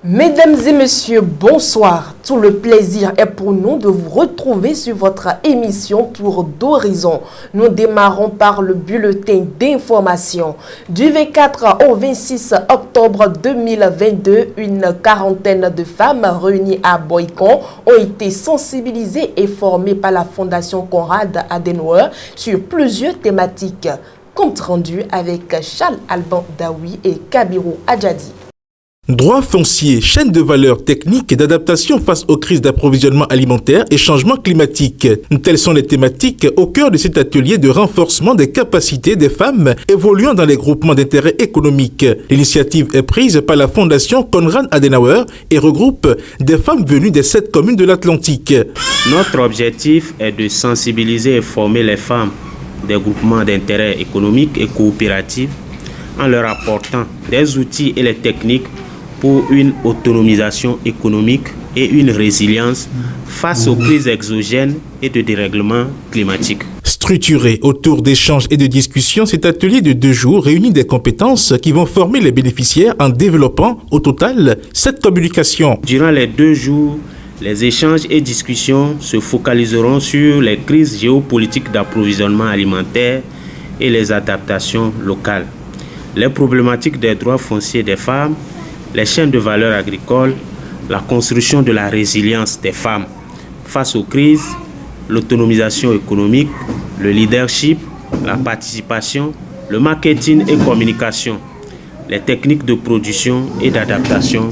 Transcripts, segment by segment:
Mesdames et messieurs, bonsoir. Tout le plaisir est pour nous de vous retrouver sur votre émission Tour d'Horizon. Nous démarrons par le bulletin d'information. Du 24 au 26 octobre 2022, une quarantaine de femmes réunies à Boycon ont été sensibilisées et formées par la Fondation Konrad Adenauer sur plusieurs thématiques. Compte rendu avec Charles Alban Daoui et Kabirou Adjadi. Droits fonciers, chaîne de valeur technique et d'adaptation face aux crises d'approvisionnement alimentaire et changement climatique. Telles sont les thématiques au cœur de cet atelier de renforcement des capacités des femmes évoluant dans les groupements d'intérêt économique. L'initiative est prise par la Fondation Konrad Adenauer et regroupe des femmes venues des 7 communes de l'Atlantique. Notre objectif est de sensibiliser et former les femmes des groupements d'intérêt économique et coopératifs en leur apportant des outils et les techniques pour une autonomisation économique et une résilience face aux crises exogènes et de dérèglement climatique. Structuré autour d'échanges et de discussions, cet atelier de 2 jours réunit des compétences qui vont former les bénéficiaires en développant au total 7 communications. Durant les 2 jours, les échanges et discussions se focaliseront sur les crises géopolitiques d'approvisionnement alimentaire et les adaptations locales, les problématiques des droits fonciers des femmes, les chaînes de valeur agricoles, la construction de la résilience des femmes face aux crises, l'autonomisation économique, le leadership, la participation, le marketing et communication, les techniques de production et d'adaptation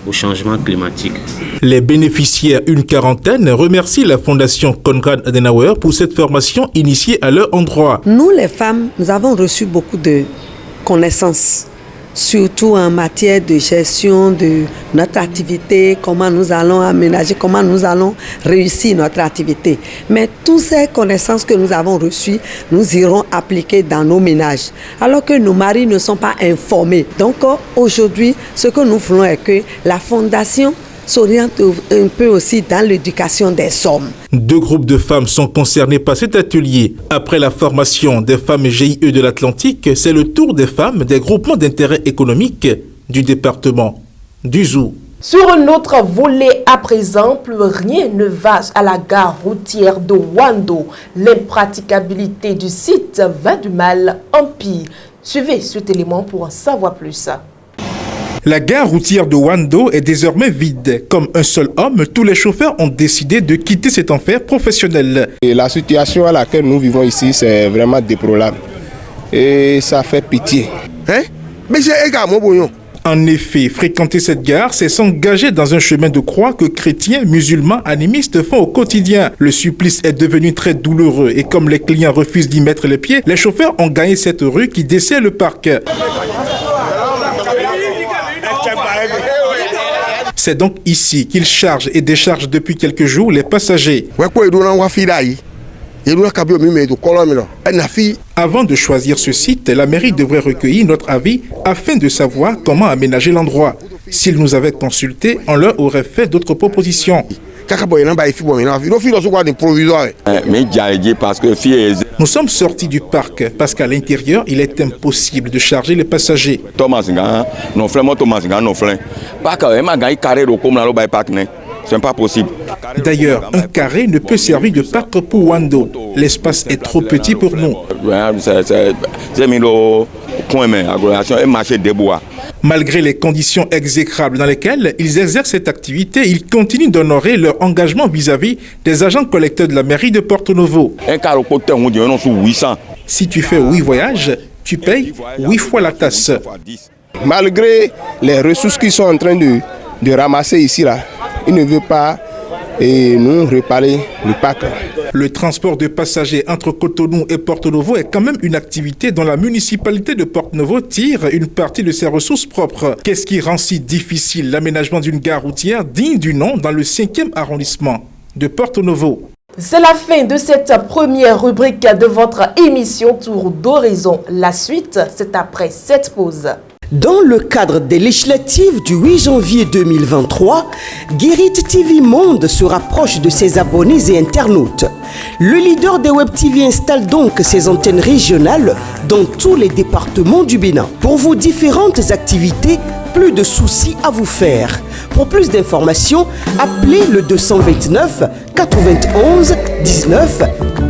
au changement climatique. Les bénéficiaires, une quarantaine, remercient la Fondation Konrad Adenauer pour cette formation initiée à leur endroit. Nous, les femmes, nous avons reçu beaucoup de connaissances, surtout en matière de gestion de notre activité, comment nous allons aménager, comment nous allons réussir notre activité. Mais toutes ces connaissances que nous avons reçues, nous irons appliquer dans nos ménages, alors que nos maris ne sont pas informés. Donc aujourd'hui, ce que nous voulons est que la Fondation s'oriente un peu aussi dans l'éducation des hommes. 2 groupes de femmes sont concernés par cet atelier. Après la formation des femmes GIE de l'Atlantique, c'est le tour des femmes des groupements d'intérêt économique du département du Zou. Sur un autre volet à présent, plus rien ne va à la gare routière de Wando. L'impraticabilité du site va du mal en pire. Suivez cet élément pour en savoir plus. La gare routière de Wando est désormais vide. Comme un seul homme, tous les chauffeurs ont décidé de quitter cet enfer professionnel. Et la situation à laquelle nous vivons ici, c'est vraiment déplorable. Et ça fait pitié. En effet, fréquenter cette gare, c'est s'engager dans un chemin de croix que chrétiens, musulmans, animistes font au quotidien. Le supplice est devenu très douloureux et comme les clients refusent d'y mettre les pieds, les chauffeurs ont gagné cette rue qui dessert le parc. C'est donc ici qu'ils chargent et déchargent depuis quelques jours les passagers. Avant de choisir ce site, la mairie devrait recueillir notre avis afin de savoir comment aménager l'endroit. S'ils nous avaient consultés, on leur aurait fait d'autres propositions. Nous sommes sortis du parc parce qu'à l'intérieur, il est impossible de charger les passagers. C'est pas possible. D'ailleurs, un carré ne peut servir de parc pour Wando. L'espace est trop petit pour nous. Malgré les conditions exécrables dans lesquelles ils exercent cette activité, ils continuent d'honorer leur engagement vis-à-vis des agents collecteurs de la mairie de Porto Novo. Si tu fais 8 voyages, tu payes 8 fois la tasse. Malgré les ressources qu'ils sont en train de ramasser ici, là, ils ne veulent pas nous réparer le parc. Le transport de passagers entre Cotonou et Porto Novo est quand même une activité dont la municipalité de Porto Novo tire une partie de ses ressources propres. Qu'est-ce qui rend si difficile l'aménagement d'une gare routière digne du nom dans le 5e arrondissement de Porto Novo? C'est la fin de cette première rubrique de votre émission Tour d'Horizon. La suite, c'est après cette pause. Dans le cadre des législatives du 8 janvier 2023, Guérit TV Monde se rapproche de ses abonnés et internautes. Le leader des Web TV installe donc ses antennes régionales dans tous les départements du Bénin. Pour vos différentes activités, plus de soucis à vous faire. Pour plus d'informations, appelez le 229 91 19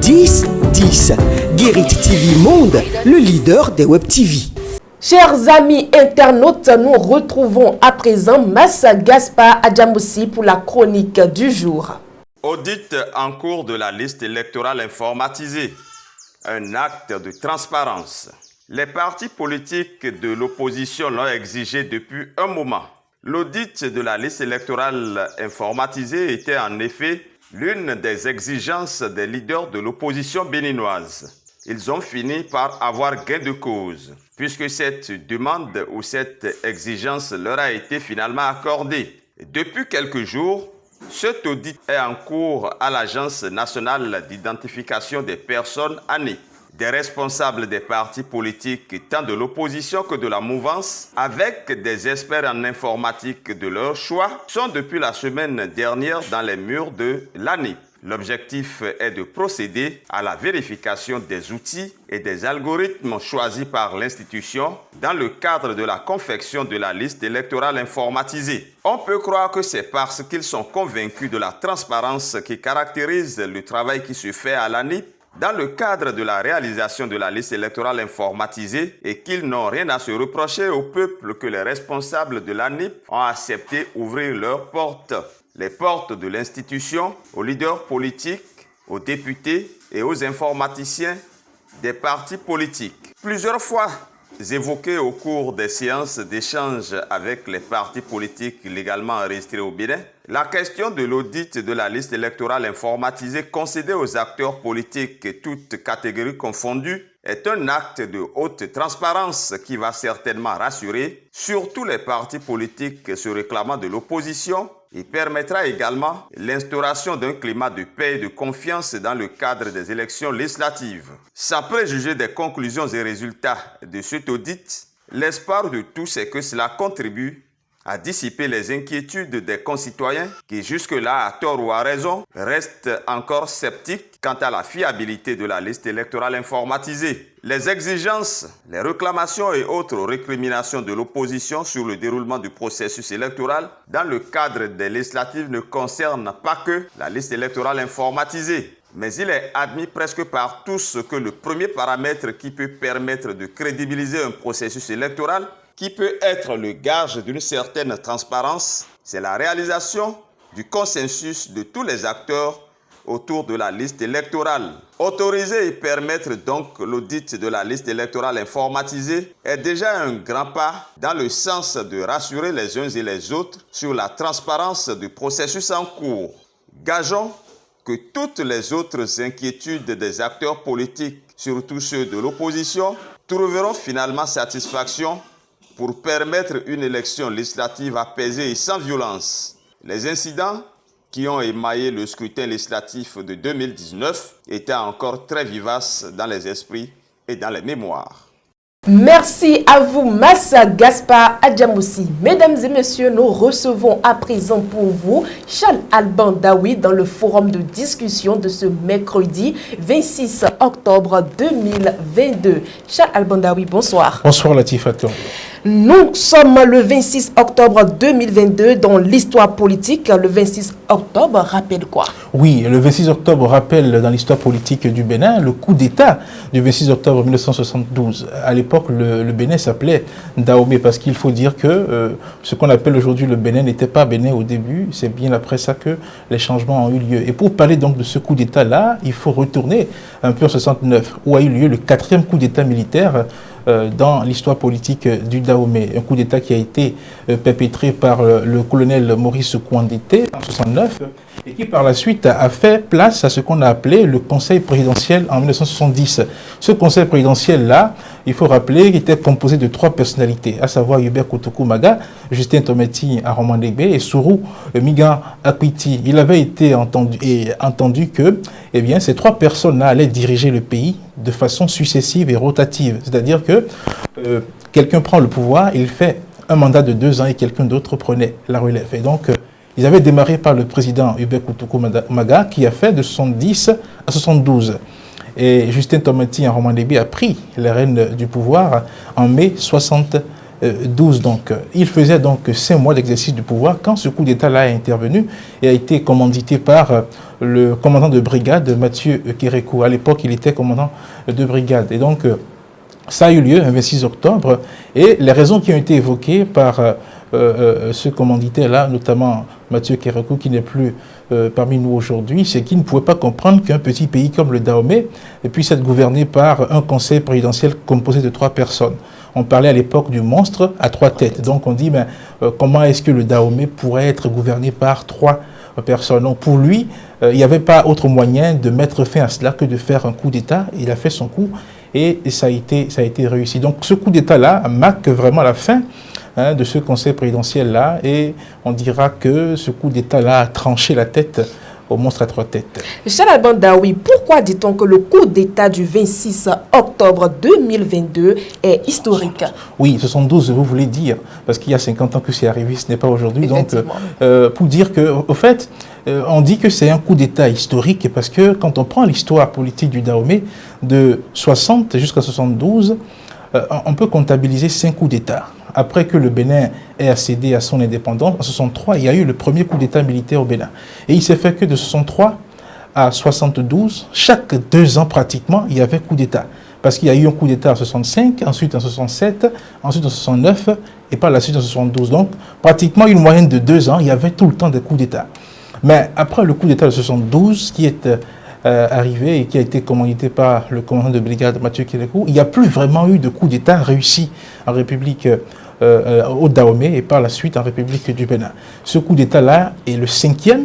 10 10. Guérit TV Monde, le leader des Web TV. Chers amis internautes, nous retrouvons à présent Massa Gaspard Adjamoussi pour la chronique du jour. Audit en cours de la liste électorale informatisée. Un acte de transparence. Les partis politiques de l'opposition l'ont exigé depuis un moment. L'audit de la liste électorale informatisée était en effet l'une des exigences des leaders de l'opposition béninoise. Ils ont fini par avoir gain de cause, puisque cette demande ou cette exigence leur a été finalement accordée. Depuis quelques jours, cet audit est en cours à l'Agence nationale d'identification des personnes ANIP. Des responsables des partis politiques, tant de l'opposition que de la mouvance, avec des experts en informatique de leur choix, sont depuis la semaine dernière dans les murs de l'ANIP. L'objectif est de procéder à la vérification des outils et des algorithmes choisis par l'institution dans le cadre de la confection de la liste électorale informatisée. On peut croire que c'est parce qu'ils sont convaincus de la transparence qui caractérise le travail qui se fait à l'ANIP dans le cadre de la réalisation de la liste électorale informatisée et qu'ils n'ont rien à se reprocher au peuple que les responsables de l'ANIP ont accepté ouvrir leurs portes. Les portes de l'institution aux leaders politiques, aux députés et aux informaticiens des partis politiques. Plusieurs fois évoquées au cours des séances d'échange avec les partis politiques légalement enregistrés au Bénin, la question de l'audit de la liste électorale informatisée concédée aux acteurs politiques, toutes catégories confondues, est un acte de haute transparence qui va certainement rassurer surtout les partis politiques se réclamant de l'opposition et permettra également l'instauration d'un climat de paix et de confiance dans le cadre des élections législatives. Sans préjuger des conclusions et résultats de cet audit, l'espoir de tous est que cela contribue à dissiper les inquiétudes des concitoyens qui jusque-là, à tort ou à raison, restent encore sceptiques quant à la fiabilité de la liste électorale informatisée. Les exigences, les réclamations et autres récriminations de l'opposition sur le déroulement du processus électoral dans le cadre des législatives ne concernent pas que la liste électorale informatisée. Mais il est admis presque par tous que le premier paramètre qui peut permettre de crédibiliser un processus électoral, qui peut être le gage d'une certaine transparence, c'est la réalisation du consensus de tous les acteurs autour de la liste électorale. Autoriser et permettre donc l'audit de la liste électorale informatisée est déjà un grand pas dans le sens de rassurer les uns et les autres sur la transparence du processus en cours. Gageons que toutes les autres inquiétudes des acteurs politiques, surtout ceux de l'opposition, trouveront finalement satisfaction pour permettre une élection législative apaisée et sans violence. Les incidents qui ont émaillé le scrutin législatif de 2019 étaient encore très vivaces dans les esprits et dans les mémoires. Merci à vous, Massa Gaspard Adjamoussi. Mesdames et messieurs, nous recevons à présent pour vous Charles Alban Daoui dans le forum de discussion de ce mercredi 26 octobre 2022. Charles Alban Daoui, bonsoir. Bonsoir Latifaton. Nous sommes le 26 octobre 2022 dans l'histoire politique. Le 26 octobre rappelle quoi? Oui, le 26 octobre rappelle dans l'histoire politique du Bénin le coup d'État du 26 octobre 1972. À l'époque, le Bénin s'appelait Dahomey parce qu'il faut dire que ce qu'on appelle aujourd'hui le Bénin n'était pas Bénin au début. C'est bien après ça que les changements ont eu lieu. Et pour parler donc de ce coup d'État-là, il faut retourner un peu en 69 où a eu lieu le 4e coup d'État militaire dans l'histoire politique du Dahomey. Un coup d'État qui a été perpétré par le colonel Maurice Kouandété en 69 et qui par la suite a fait place à ce qu'on a appelé le Conseil présidentiel en 1970. Ce Conseil présidentiel-là, il faut rappeler, qu'il était composé de 3 personnalités, à savoir Hubert Kotoko Maga, Justin Tometi Aromandegbe et Sourou Migan Akwiti. Il avait été entendu que ces 3 personnes-là allaient diriger le pays de façon successive et rotative. C'est-à-dire que quelqu'un prend le pouvoir, il fait un mandat de 2 ans et quelqu'un d'autre prenait la relève. Et donc, ils avaient démarré par le président Hubert Kotoko Maga qui a fait de 70 à 72. Et Justin Tometi Aromandegbe a pris les rênes du pouvoir en mai 71. 2012. Donc, il faisait donc 5 mois d'exercice du pouvoir quand ce coup d'État-là est intervenu et a été commandité par le commandant de brigade, Mathieu Kérékou. À l'époque, il était commandant de brigade. Et donc, ça a eu lieu le 26 octobre. Et les raisons qui ont été évoquées par ce commanditaire-là, notamment Mathieu Kérékou, qui n'est plus parmi nous aujourd'hui, c'est qu'il ne pouvait pas comprendre qu'un petit pays comme le Dahomey puisse être gouverné par un conseil présidentiel composé de 3 personnes. On parlait à l'époque du monstre à 3 têtes. Donc on dit, comment est-ce que le Dahomey pourrait être gouverné par 3 personnes? Donc pour lui, il n'y avait pas autre moyen de mettre fin à cela que de faire un coup d'État. Il a fait son coup et ça a été réussi. Donc ce coup d'État-là marque vraiment la fin de ce conseil présidentiel-là, et on dira que ce coup d'État-là a tranché la tête au monstre à 3 têtes. Charles Alban Daoui, pourquoi dit-on que le coup d'État du 26 octobre 2022 est historique? Oui, 72, vous voulez dire, parce qu'il y a 50 ans que c'est arrivé, ce n'est pas aujourd'hui. Donc, pour dire que, au fait, on dit que c'est un coup d'État historique parce que quand on prend l'histoire politique du Dahomey, de 60 jusqu'à 72, on peut comptabiliser 5 coups d'État. Après que le Bénin ait accédé à son indépendance, en 63, il y a eu le premier coup d'État militaire au Bénin. Et il s'est fait que de 63 à 72, chaque 2 ans pratiquement, il y avait coup d'État. Parce qu'il y a eu un coup d'État en 65, ensuite en 67, ensuite en 69 et par la suite en 72. Donc, pratiquement une moyenne de 2 ans, il y avait tout le temps des coups d'État. Mais après le coup d'État de 72, qui est arrivé et qui a été commandité par le commandant de brigade Mathieu Kérékou, il n'y a plus vraiment eu de coup d'État réussi en République au Dahomey et par la suite en République du Bénin. Ce coup d'État-là est le 5e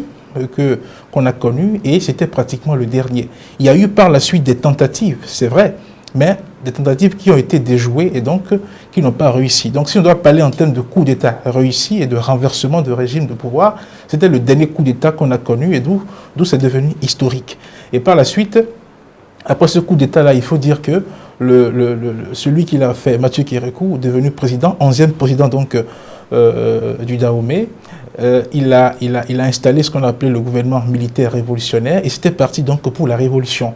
qu'on a connu et c'était pratiquement le dernier. Il y a eu par la suite des tentatives, c'est vrai, mais des tentatives qui ont été déjouées et donc qui n'ont pas réussi. Donc si on doit parler en termes de coup d'État réussi et de renversement de régime de pouvoir, c'était le dernier coup d'État qu'on a connu et d'où c'est devenu historique. Et par la suite, après ce coup d'État-là, il faut dire que celui qui l'a fait, Mathieu Kérékou, devenu président, 11e président donc du Dahomey, il a installé ce qu'on appelait le gouvernement militaire révolutionnaire et c'était parti donc pour la révolution.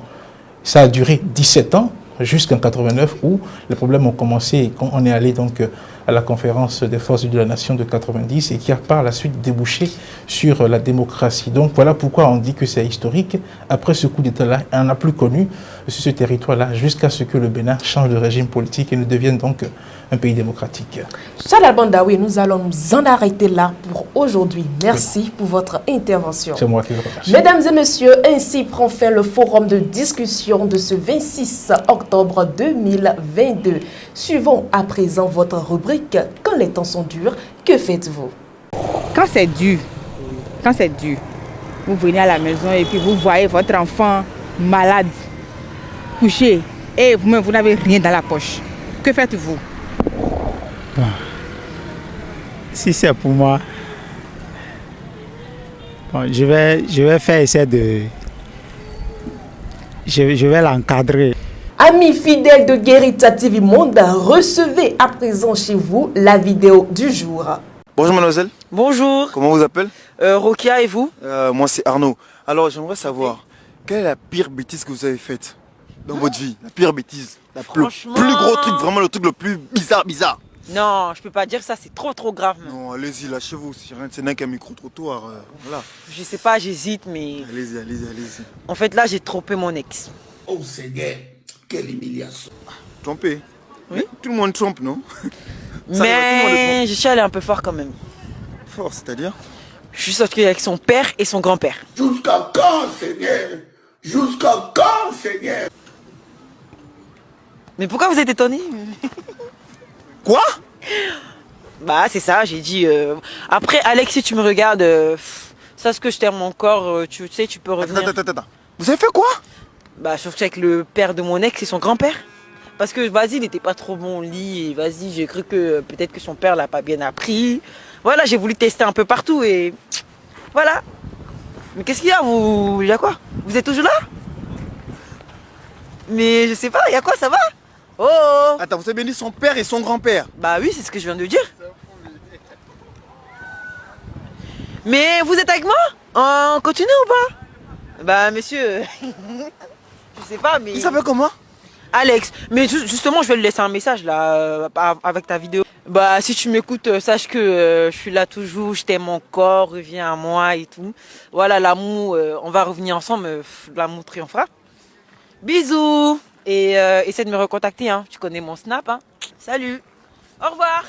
Ça a duré 17 ans jusqu'en 89 où les problèmes ont commencé et quand on est allé donc à la conférence des forces de la nation de 90 et qui a par la suite débouché sur la démocratie. Donc voilà pourquoi on dit que c'est historique. Après ce coup d'État-là, on n'a plus connu sur ce territoire-là jusqu'à ce que le Bénin change de régime politique et ne devienne donc un pays démocratique. Charles Alban Daoui, nous allons nous en arrêter là pour aujourd'hui. Merci pour votre intervention. C'est moi qui vous remercie. Mesdames et messieurs, ainsi prend fin le forum de discussion de ce 26 octobre 2022. Suivons à présent votre rubrique « Quand les temps sont durs, que faites-vous » Quand c'est dur, vous venez à la maison et puis vous voyez votre enfant malade, couché, et vous-même, vous n'avez rien dans la poche. Que faites-vous? Bon. Si c'est pour moi, bon, je vais faire essayer de... Je vais l'encadrer. Amis fidèles de Guérita TV Monde, recevez à présent chez vous la vidéo du jour. Bonjour mademoiselle. Bonjour. Comment vous appelez? Rokia, et vous? Moi c'est Arnaud. Alors j'aimerais savoir, quelle est la pire bêtise que vous avez faite dans votre vie? La pire bêtise, le plus gros truc, vraiment le truc le plus bizarre. Non, je peux pas dire ça, c'est trop grave. Non, allez-y, lâchez-vous, c'est rien qu'un micro-trottoir, voilà. Je sais pas, j'hésite, mais... Allez-y. En fait là, j'ai trompé mon ex. Oh Seigneur, quelle humiliation. Trompé? Oui. Tout le monde trompe, non? Mais je suis allé un peu fort quand même. Fort, c'est-à-dire? Je suis sorti avec son père et son grand-père. Jusqu'à quand, Seigneur? Jusqu'à quand, Seigneur? Mais pourquoi vous êtes étonné? Quoi? Bah c'est ça, j'ai dit... Après, Alex, si tu me regardes, sache que je t'aime encore, tu sais, tu peux revenir. Attends. Vous avez fait quoi? Bah je sortais avec le père de mon ex et son grand-père. Parce que vas-y, il n'était pas trop bon au lit et vas-y, j'ai cru que peut-être que son père l'a pas bien appris. Voilà, j'ai voulu tester un peu partout et voilà. Mais qu'est-ce qu'il y a, vous? Il y a quoi? Vous êtes toujours là? Mais je sais pas, il y a quoi, ça va? Oh! Attends, vous avez bien dit son père et son grand-père? Bah oui, c'est ce que je viens de dire. Mais vous êtes avec moi? On continue ou pas? Bah monsieur, je sais pas mais... Il s'appelle comment? Alex, mais justement, je vais lui laisser un message là, avec ta vidéo. Bah, si tu m'écoutes, sache que je suis là toujours, je t'aime encore, reviens à moi et tout. Voilà, l'amour, on va revenir ensemble, l'amour triomphera. Bisous. Et essaie de me recontacter, hein. Tu connais mon snap, hein. Salut. Au revoir.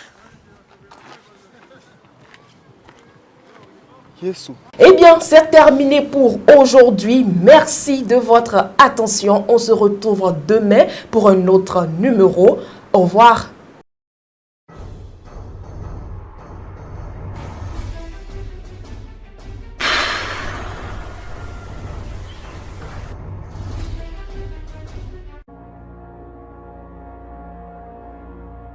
Eh bien, c'est terminé pour aujourd'hui. Merci de votre attention. On se retrouve demain pour un autre numéro. Au revoir.